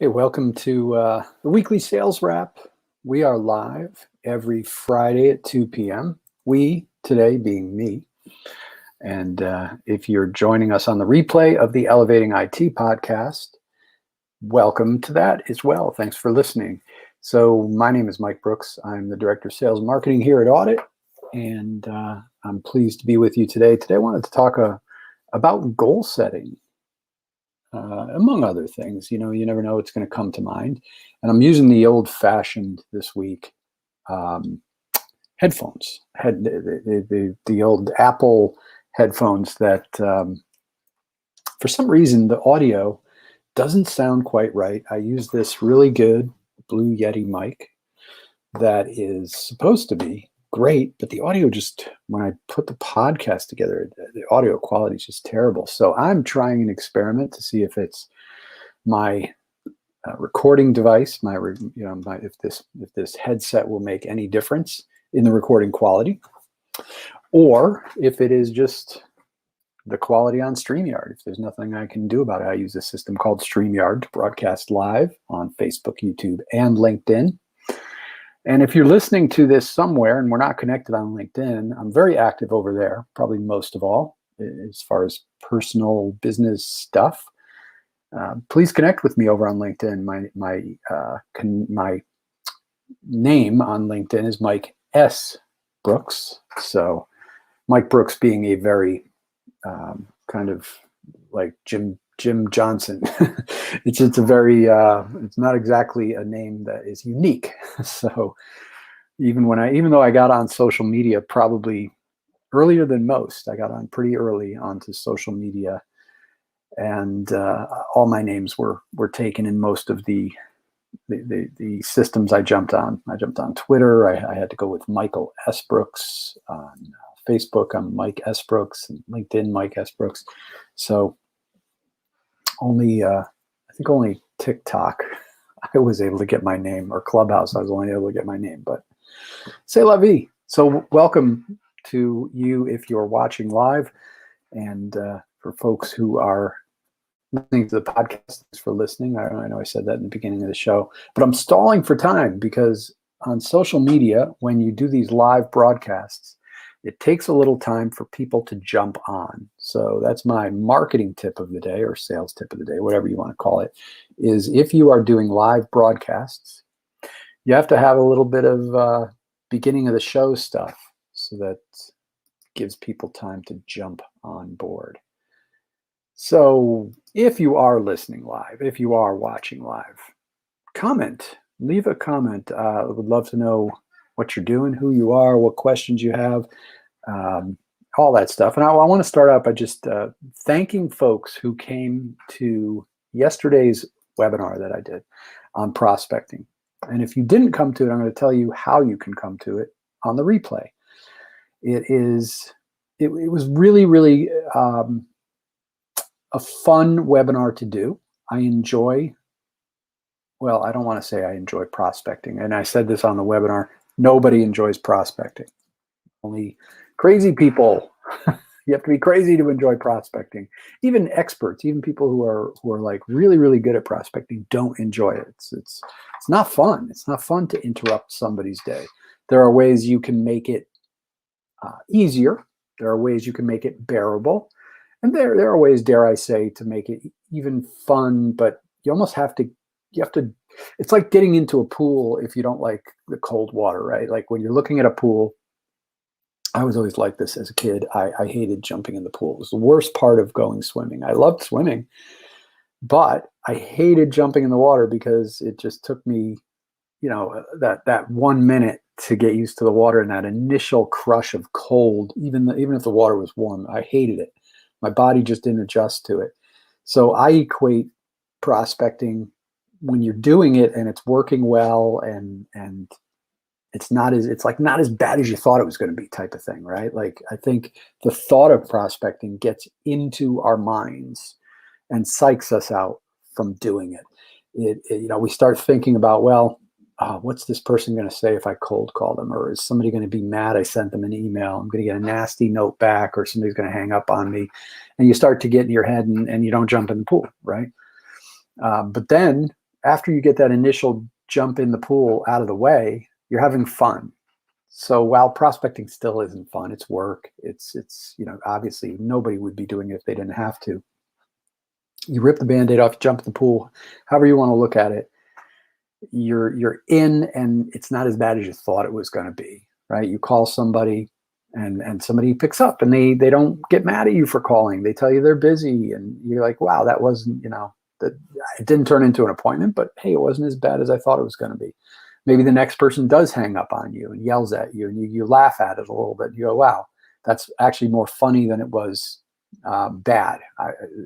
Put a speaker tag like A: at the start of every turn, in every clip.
A: Hey, welcome to the weekly sales wrap. We are live every Friday at 2 p.m. We, today being me. And if you're joining us on the replay of the Elevating IT podcast, welcome to that as well. Thanks for listening. So my name is Mike Brooks. I'm the Director of Sales and Marketing here at Audit, and I'm pleased to be with you today. Today I wanted to talk about goal setting. Among other things, you never know what's going to come to mind. And I'm using the old-fashioned this week headphones, the old Apple headphones that for some reason the audio doesn't sound quite right. I use this really good Blue Yeti mic that is supposed to be great, but the audio just, when I put the podcast together, the audio quality is just terrible. So I'm trying an experiment to see if it's my recording device, if this headset will make any difference in the recording quality, or if it is just the quality on StreamYard. If there's nothing I can do about it, I use a system called StreamYard to broadcast live on Facebook, YouTube, and LinkedIn. And if you're listening to this somewhere and we're not connected on LinkedIn, I'm very active over there, probably most of all, as far as personal business stuff. Please connect with me over on LinkedIn. My name on LinkedIn is Mike S. Brooks. So Mike Brooks being a very kind of like Jim Johnson. It's a very it's not exactly a name that is unique. So even though I got on social media probably earlier than most, I got on pretty early onto social media, and all my names were taken in most of the systems I jumped on. I jumped on Twitter. I had to go with Michael S. Brooks. On Facebook, I'm Mike S. Brooks, and LinkedIn, Mike S. Brooks. So I think only TikTok I was able to get my name, or Clubhouse I was only able to get my name, but c'est la vie. So welcome to you if you're watching live, and for folks who are listening to the podcast, thanks for listening. I know I said that in the beginning of the show, but I'm stalling for time because on social media, when you do these live broadcasts, it takes a little time for people to jump on. So that's my marketing tip of the day, or sales tip of the day, whatever you want to call it, is if you are doing live broadcasts, you have to have a little bit of beginning of the show stuff so that gives people time to jump on board. So if you are listening live, if you are watching live, leave a comment. I would love to know what you're doing, who you are, what questions you have, all that stuff. And I want to start out by just thanking folks who came to yesterday's webinar that I did on prospecting. And if you didn't come to it, I'm going to tell you how you can come to it on the replay. It was really, really a fun webinar to do. I don't want to say I enjoy prospecting. And I said this on the webinar, nobody enjoys prospecting. Only crazy people. You have to be crazy to enjoy prospecting. Even experts, even people who are like really, really good at prospecting don't enjoy it. It's not fun. It's not fun to interrupt somebody's day. There are ways you can make it easier. There are ways you can make it bearable. And there are ways, dare I say, to make it even fun, but you have to, it's like getting into a pool if you don't like the cold water, right? Like when you're looking at a pool, I was always like this as a kid. I hated jumping in the pool. It was the worst part of going swimming. I loved swimming, but I hated jumping in the water because it just took me, that 1 minute to get used to the water, and that initial crush of cold, even if the water was warm, I hated it. My body just didn't adjust to it. So I equate prospecting when you're doing it and it's working well, and it's not as bad as you thought it was going to be, type of thing, right? Like, I think the thought of prospecting gets into our minds and psychs us out from doing it. We start thinking about, well, what's this person going to say if I cold call them? Or is somebody going to be mad I sent them an email? I'm going to get a nasty note back, or somebody's going to hang up on me. And you start to get in your head and you don't jump in the pool, right? But then after you get that initial jump in the pool out of the way, you're having fun. So while prospecting still isn't fun, it's work. It's obviously nobody would be doing it if they didn't have to. You rip the Band-Aid off, jump in the pool, however you want to look at it. You're in, and it's not as bad as you thought it was going to be, right? You call somebody, and somebody picks up, and they don't get mad at you for calling. They tell you they're busy, and you're like, wow, that wasn't, that it didn't turn into an appointment, but hey, it wasn't as bad as I thought it was going to be. Maybe the next person does hang up on you and yells at you, and you laugh at it a little bit. You go, wow, that's actually more funny than it was bad.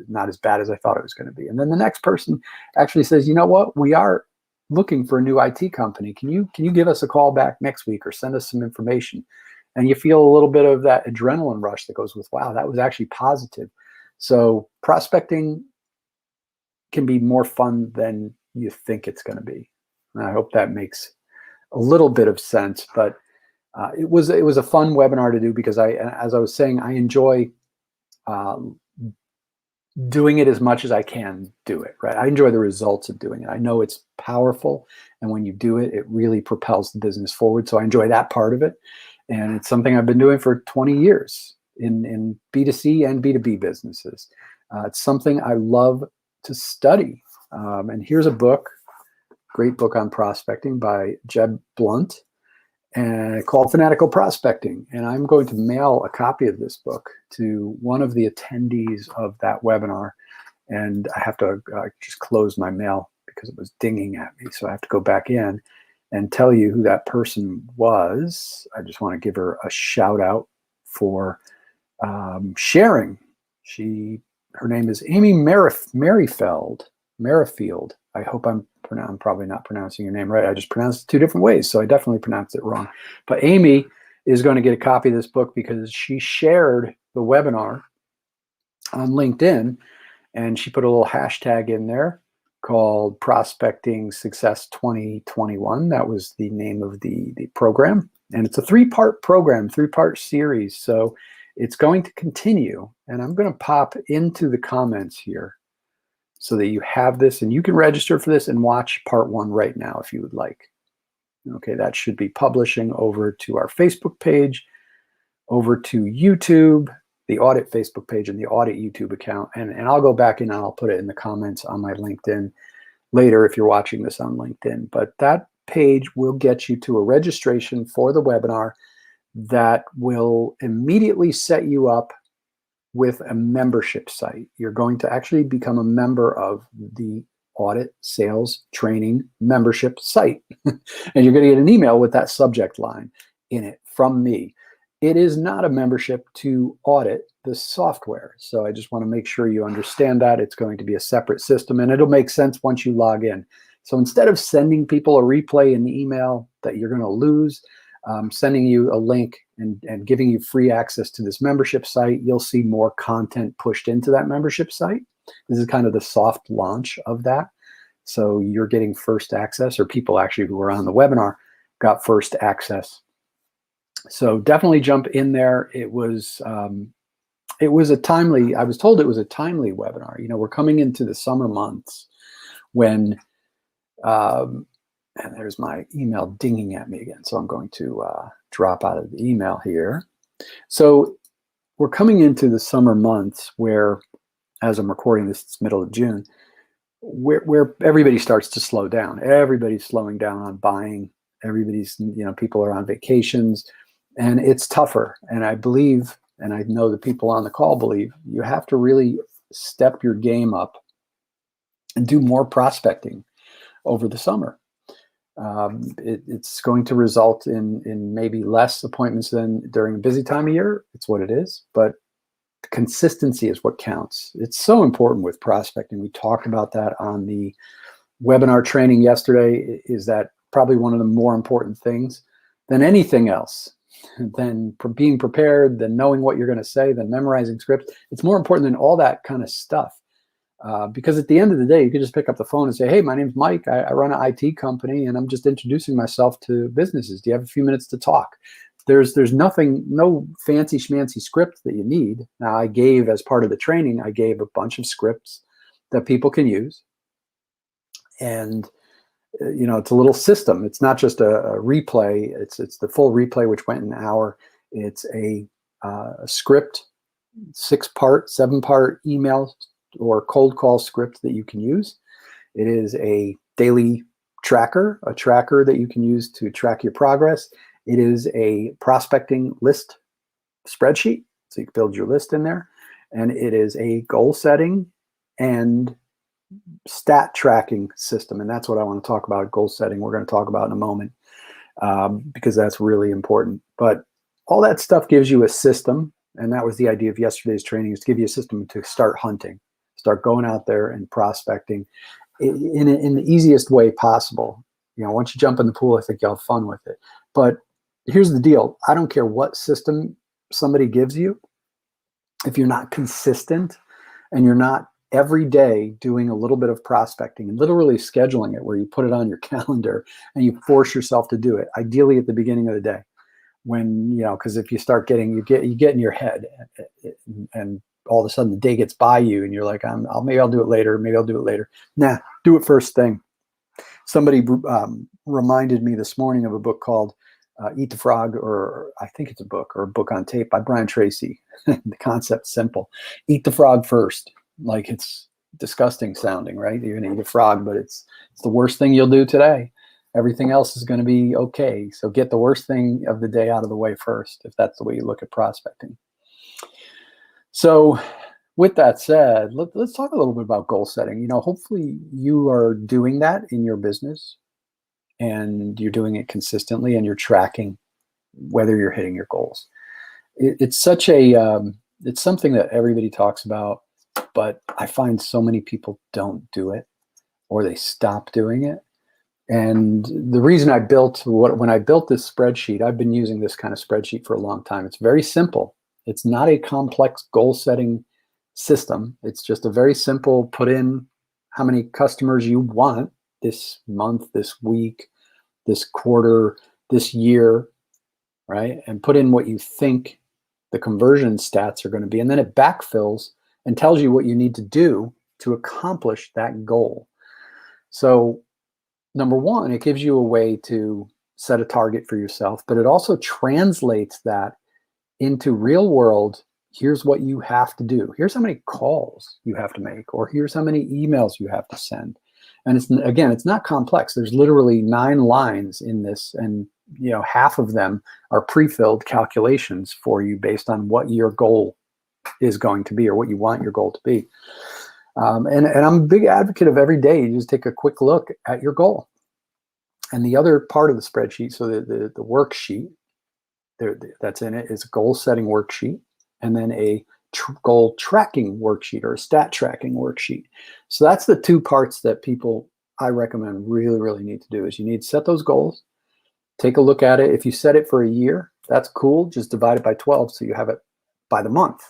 A: Not as bad as I thought it was going to be. And then the next person actually says, you know what, we are looking for a new IT company. Can you give us a call back next week or send us some information? And you feel a little bit of that adrenaline rush that goes with, wow, that was actually positive. So prospecting can be more fun than you think it's going to be. And I hope that makes a little bit of sense. But it was a fun webinar to do because as I was saying, I enjoy doing it as much as I can do it, right? I enjoy the results of doing it. I know it's powerful, and when you do it, it really propels the business forward. So I enjoy that part of it, and it's something I've been doing for 20 years in B2C and B2B businesses. It's something I love to study. And here's a book, great book on prospecting by Jeb Blunt, and called Fanatical Prospecting. And I'm going to mail a copy of this book to one of the attendees of that webinar. And I have to just close my mail because it was dinging at me. So I have to go back in and tell you who that person was. I just want to give her a shout out for sharing. Her name is Amy Merrifield. I hope I'm probably not pronouncing your name right. I just pronounced it two different ways, so I definitely pronounced it wrong. But Amy is going to get a copy of this book because she shared the webinar on LinkedIn, and she put a little hashtag in there called Prospecting Success 2021. That was the name of the program. And it's a three-part program, three-part series. So it's going to continue. And I'm going to pop into the comments here so that you have this, and you can register for this and watch part 1 right now if you would like. Okay, that should be publishing over to our Facebook page, over to YouTube, the Audit Facebook page and the Audit YouTube account. And I'll go back in and I'll put it in the comments on my LinkedIn later if you're watching this on LinkedIn. But that page will get you to a registration for the webinar that will immediately set you up with a membership site. You're going to actually become a member of the Audit Sales Training membership site. And you're going to get an email with that subject line in it from me. It is not a membership to audit the software. So I just want to make sure you understand that. It's going to be a separate system, and it'll make sense once you log in. So instead of sending people a replay in the email that you're going to lose, sending you a link and giving you free access to this membership site, you'll see more content pushed into that membership site. This is kind of the soft launch of that. So you're getting first access, or people actually who were on the webinar got first access. So definitely jump in there. It was a timely, I was told it was a timely webinar. We're coming into the summer months when, and there's my email dinging at me again. So I'm going to drop out of the email here. So we're coming into the summer months where, as I'm recording this, it's middle of June, where everybody starts to slow down. Everybody's slowing down on buying. Everybody's, people are on vacations, and it's tougher. And I believe, and I know the people on the call believe, you have to really step your game up and do more prospecting over the summer. It's going to result in maybe less appointments than during a busy time of year. It's what it is, but consistency is what counts. It's so important with prospecting. We talked about that on the webinar training yesterday. Is that probably one of the more important things than anything else, than being prepared, than knowing what you're going to say, than memorizing scripts. It's more important than all that kind of stuff. Because at the end of the day, you can just pick up the phone and say, hey, my name's Mike. I run an IT company, and I'm just introducing myself to businesses. Do you have a few minutes to talk? There's nothing, no fancy schmancy script that you need. Now, I gave, as part of the training, I gave a bunch of scripts that people can use. And it's a little system. It's not just a replay. It's the full replay, which went an hour. It's a script, 6-part, 7-part email or cold call script that you can use. It is a daily tracker, a tracker that you can use to track your progress. It is a prospecting list spreadsheet, so you can build your list in there. And it is a goal setting and stat tracking system. And that's what I want to talk about, goal setting. We're going to talk about in a moment because that's really important. But all that stuff gives you a system. And that was the idea of yesterday's training, is to give you a system to start hunting, start going out there and prospecting in the easiest way possible. Once you jump in the pool, I think you'll have fun with it. But here's the deal. I don't care what system somebody gives you. If you're not consistent and you're not every day doing a little bit of prospecting and literally scheduling it, where you put it on your calendar and you force yourself to do it, ideally at the beginning of the day, when, because if you start getting, you get in your head and all of a sudden the day gets by you and you're like, maybe I'll do it later. Maybe I'll do it later. Nah, do it first thing. Somebody reminded me this morning of a book called Eat the Frog, or I think it's a book on tape by Brian Tracy. The concept's simple. Eat the frog first. Like, it's disgusting sounding, right? You're going to eat a frog, but it's the worst thing you'll do today. Everything else is going to be okay. So get the worst thing of the day out of the way first, if that's the way you look at prospecting. So with that said, let's talk a little bit about goal setting. Hopefully you are doing that in your business and you're doing it consistently and you're tracking whether you're hitting your goals. It's such it's something that everybody talks about, but I find so many people don't do it, or they stop doing it. And the reason when I built this spreadsheet, I've been using this kind of spreadsheet for a long time. It's very simple. It's not a complex goal setting system. It's just a very simple, put in how many customers you want this month, this week, this quarter, this year, right? And put in what you think the conversion stats are going to be. And then it backfills and tells you what you need to do to accomplish that goal. So number one, it gives you a way to set a target for yourself, but it also translates that into real world. Here's what you have to do. Here's how many calls you have to make, or here's how many emails you have to send. And it's not complex. There's literally 9 lines in this, and half of them are pre-filled calculations for you based on what your goal is going to be, or what you want your goal to be. And I'm a big advocate of every day you just take a quick look at your goal. And the other part of the spreadsheet, so the worksheet that's in it, is a goal setting worksheet, and then a goal tracking worksheet, or a stat tracking worksheet. So that's the 2 parts that people, I recommend, really, really need to do. Is you need to set those goals, take a look at it. If you set it for a year, that's cool. Just divide it by 12 so you have it by the month.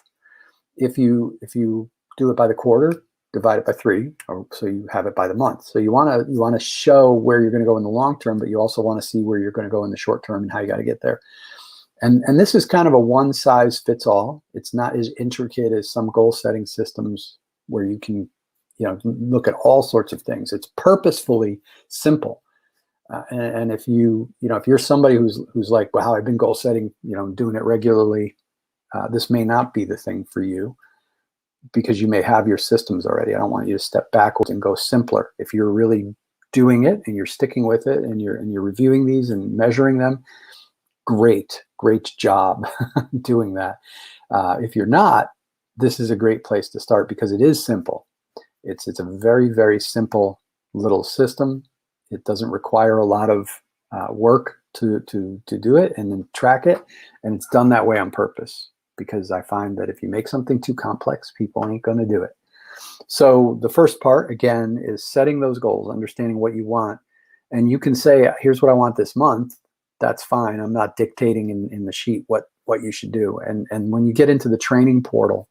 A: If you do it by the quarter, divide it by 3, so you have it by the month. So you want to show where you're going to go in the long term, but you also want to see where you're going to go in the short term and how you got to get there. And this is kind of a one size fits all. It's not as intricate as some goal setting systems where you can, look at all sorts of things. It's purposefully simple. And if if you're somebody who's like, wow, I've been goal setting, doing it regularly, this may not be the thing for you, because you may have your systems already. I don't want you to step backwards and go simpler. If you're really doing it and you're sticking with it and you're reviewing these and measuring them, great job doing that. If you're not, this is a great place to start, because it is simple. It's a very, very simple little system. It doesn't require a lot of work to do it and then track it. And it's done that way on purpose, because I find that if you make something too complex, people ain't going to do it. So the first part, again, is setting those goals, understanding what you want. And you can say, here's what I want this month. That's fine. I'm not dictating in the sheet what you should do. And when you get into the training portal,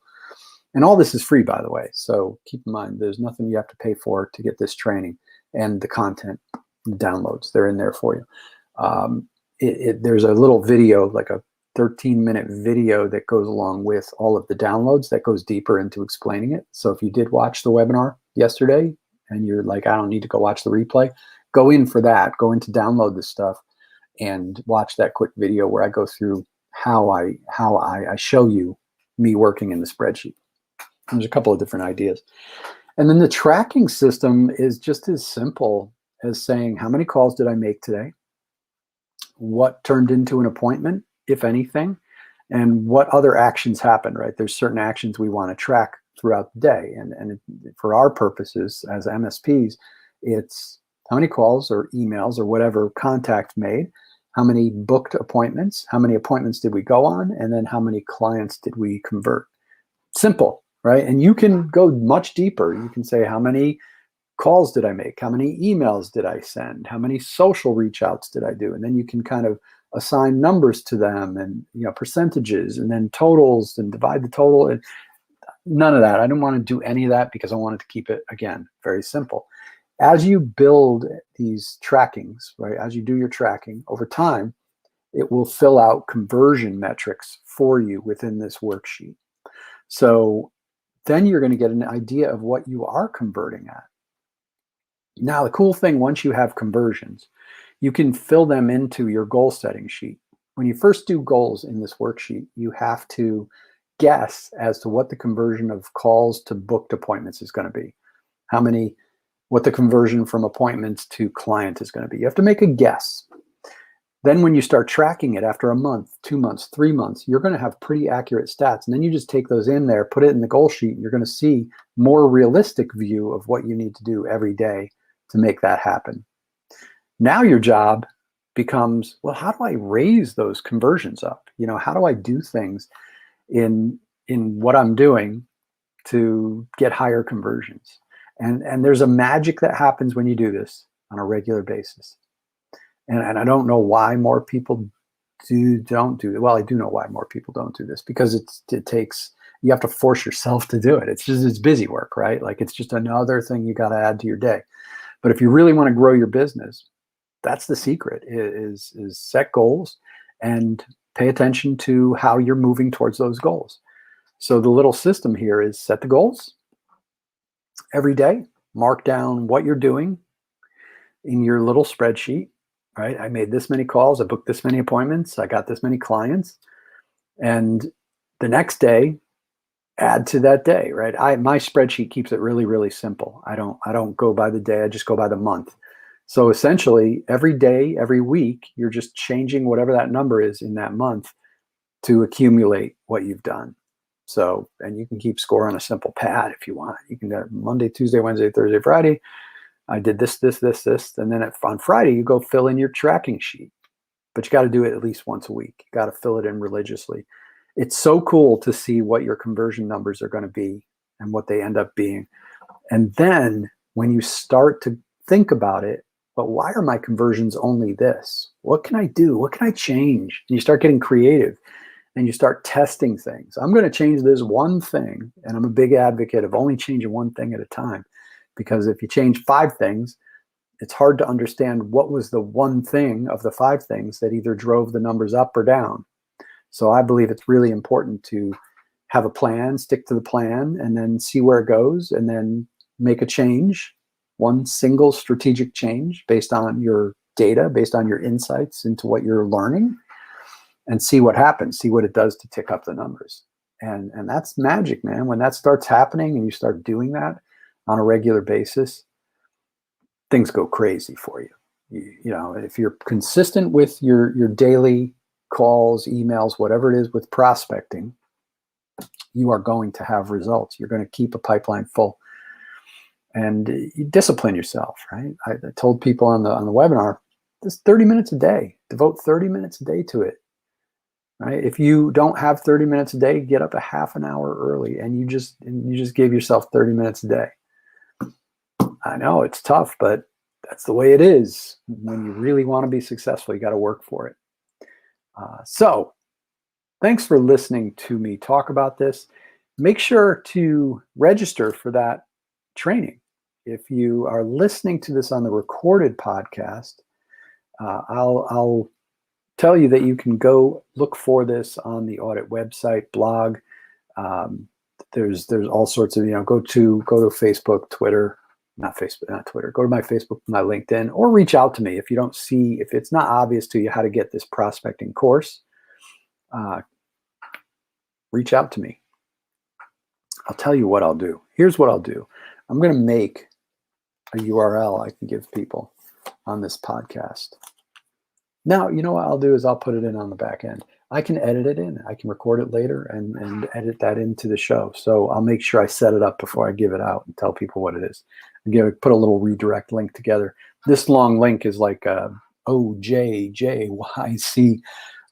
A: and all this is free, by the way, so keep in mind, there's nothing you have to pay for to get this training, and the content, the downloads, they're in there for you. There's a little video, like a 13-minute video that goes along with all of the downloads that goes deeper into explaining it. So if you did watch the webinar yesterday and you're like, I don't need to go watch the replay, go in for that. Go in to download this stuff and watch that quick video where I go through how I show you me working in the spreadsheet. There's a couple of different ideas. And then the tracking system is just as simple as saying, how many calls did I make today? What turned into an appointment, if anything, and what other actions happened, right? There's certain actions we want to track throughout the day. And for our purposes as MSPs, it's how many calls or emails or whatever contact made, how many booked appointments, how many appointments did we go on, and then how many clients did we convert. Simple, right? And you can go much deeper. You can say, how many calls did I make? How many emails did I send? How many social reach outs did I do? And then you can kind of assign numbers to them and, you know, percentages and then totals and divide the total. And none of that. I didn't want to do any of that because I wanted to keep it, again, very simple. As you build these trackings, right, as you do your tracking over time, it will fill out conversion metrics for you within this worksheet. So then you're going to get an idea of what you are converting at. Now, the cool thing, once you have conversions, you can fill them into your goal setting sheet. When you first do goals in this worksheet, you have to guess as to what the conversion of calls to booked appointments is going to be. What the conversion from appointments to client is going to be. You have to make a guess. Then when you start tracking it after a month, 2 months, 3 months, you're going to have pretty accurate stats. And then you just take those in there, put it in the goal sheet, and you're going to see more realistic view of what you need to do every day to make that happen. Now your job becomes, well, how do I raise those conversions up? You know, how do I do things in what I'm doing to get higher conversions? And there's a magic that happens when you do this on a regular basis. And I don't know why more people don't do it. Well, I do know why more people don't do this, because it takes, you have to force yourself to do it. It's busy work, right? Like, it's just another thing you got to add to your day. But if you really want to grow your business, that's the secret, is set goals and pay attention to how you're moving towards those goals. So the little system here is set the goals every day, mark down what you're doing in your little spreadsheet, right? I made this many calls, I booked this many appointments, I got this many clients. And the next day, add to that day, right? My spreadsheet keeps it really, really simple. I don't go by the day, I just go by the month. So essentially, every day, every week, you're just changing whatever that number is in that month to accumulate what you've done. So, and you can keep score on a simple pad if you want. You can do Monday, Tuesday, Wednesday, Thursday, Friday. I did this, and then on Friday, you go fill in your tracking sheet. But you got to do it at least once a week. You got to fill it in religiously. It's so cool to see what your conversion numbers are going to be and what they end up being. And then when you start to think about it, but why are my conversions only this? What can I do? What can I change? And you start getting creative and you start testing things. I'm going to change this one thing. And I'm a big advocate of only changing one thing at a time, because if you change 5 things, it's hard to understand what was the one thing of the 5 things that either drove the numbers up or down. So I believe it's really important to have a plan, stick to the plan, and then see where it goes, and then make a change, one single strategic change based on your data, based on your insights into what you're learning, and see what happens, see what it does to tick up the numbers. And that's magic, man. When that starts happening and you start doing that on a regular basis, things go crazy for you. You know, if you're consistent with your daily calls, emails, whatever it is with prospecting, you are going to have results. You're going to keep a pipeline full, and you discipline yourself, right? I told people on the webinar, just 30 minutes a day, devote 30 minutes a day to it, right? If you don't have 30 minutes a day, get up a half an hour early, and you just give yourself 30 minutes a day. I know it's tough, but that's the way it is. When you really want to be successful, you got to work for it. So thanks for listening to me talk about this. Make sure to register for that training. If you are listening to this on the recorded podcast, I'll tell you that you can go look for this on the audit website, blog. There's all sorts of, go to Facebook, Twitter, not Facebook, not Twitter. Go to my Facebook, my LinkedIn, or reach out to me if you don't see, if it's not obvious to you how to get this prospecting course. Reach out to me. I'll tell you what I'll do. Here's what I'll do. I'm going to make a URL I can give people on this podcast. Now, you know what I'll do is I'll put it in on the back end. I can edit it in. I can record it later and edit that into the show. So I'll make sure I set it up before I give it out and tell people what it is. Again, put a little redirect link together. This long link is like OJJYC.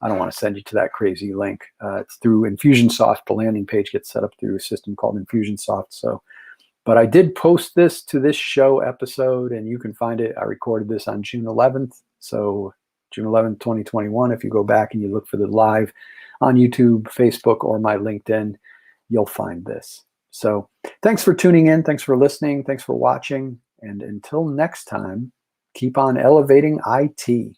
A: I don't want to send you to that crazy link. It's through Infusionsoft. The landing page gets set up through a system called Infusionsoft. So, but I did post this to this show episode, and you can find it. I recorded this on June 11th. So June 11th, 2021. If you go back and you look for the live on YouTube, Facebook, or my LinkedIn, you'll find this. So thanks for tuning in. Thanks for listening. Thanks for watching. And until next time, keep on elevating IT.